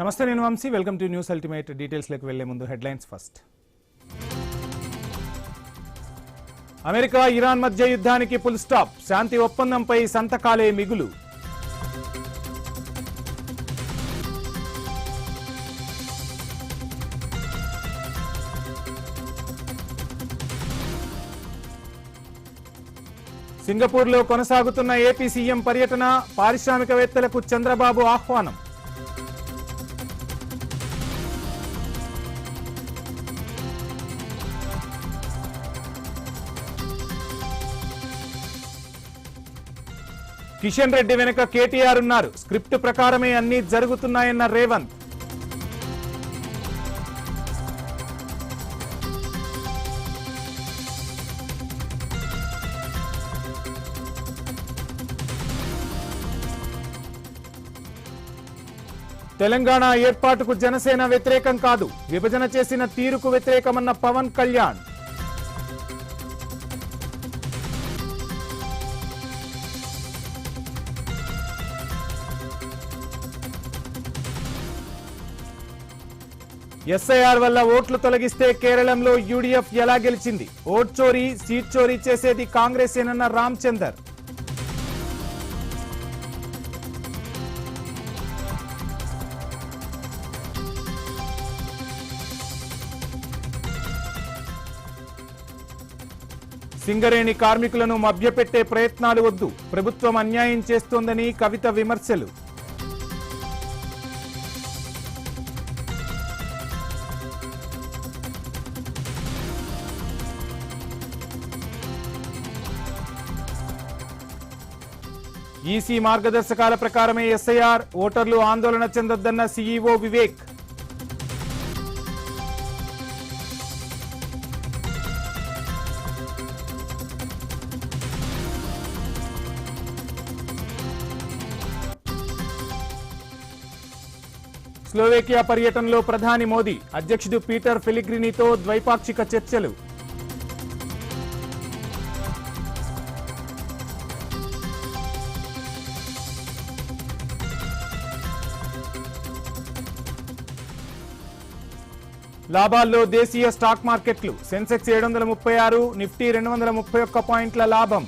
నమస్తే నేను Vamshi welcome to news ultimate details లోకి వెళ్లే ముందు హెడ్లైన్స్ ఫస్ట్. అమెరికా ఇరాన్ మధ్య యుద్ధానికి ఫుల్ స్టాప్, శాంతి ఒప్పందంపై సంతకాలే మిగులు. సింగపూర్లో కొనసాగుతున్న ఏపీ సీఎం పర్యటన, పారిశ్రామికవేత్తలకు చంద్రబాబు ఆహ్వానం. కిషన్ రెడ్డి వెనుక కేటీఆర్ ఉన్నారు, స్క్రిప్ట్ ప్రకారమే అన్ని జరుగుతున్నాయన్న రేవంత్. తెలంగాణ ఏర్పాటుకు జనసేన వ్యతిరేకం కాదు, విభజన చేసిన తీరుకు వ్యతిరేకమన్న పవన్ కళ్యాణ్. ఎస్ఐఆర్ వల్ల ఓట్లు తొలగిస్తే కేరళంలో యూడీఎఫ్ ఎలా గెలిచింది, ఓట్ చోరీ సీట్ చోరీ చేసేది కాంగ్రెసేనన్న రామచందర్. సింగరేణి కార్మికులను మభ్యపెట్టే ప్రయత్నాలు వద్దు, ప్రభుత్వం అన్యాయం చేస్తోందని కవిత విమర్శలు. ఈసీ మార్గదర్శకాల ప్రకారమే ఎస్ఐఆర్, ఓటర్లు ఆందోళన చెందొద్దన్న సీఈఓ వివేక్. స్లోవేకియా పర్యటనలో ప్రధాని మోదీ, అధ్యక్షుడు పీటర్ ఫెలిగ్రినీతో ద్వైపాక్షిక చర్చలు. లాభాల్లో దేశీయ స్టాక్ మార్కెట్లు, సెన్సెక్స్ 736, నిఫ్టీ 231 పాయింట్ల లాభం.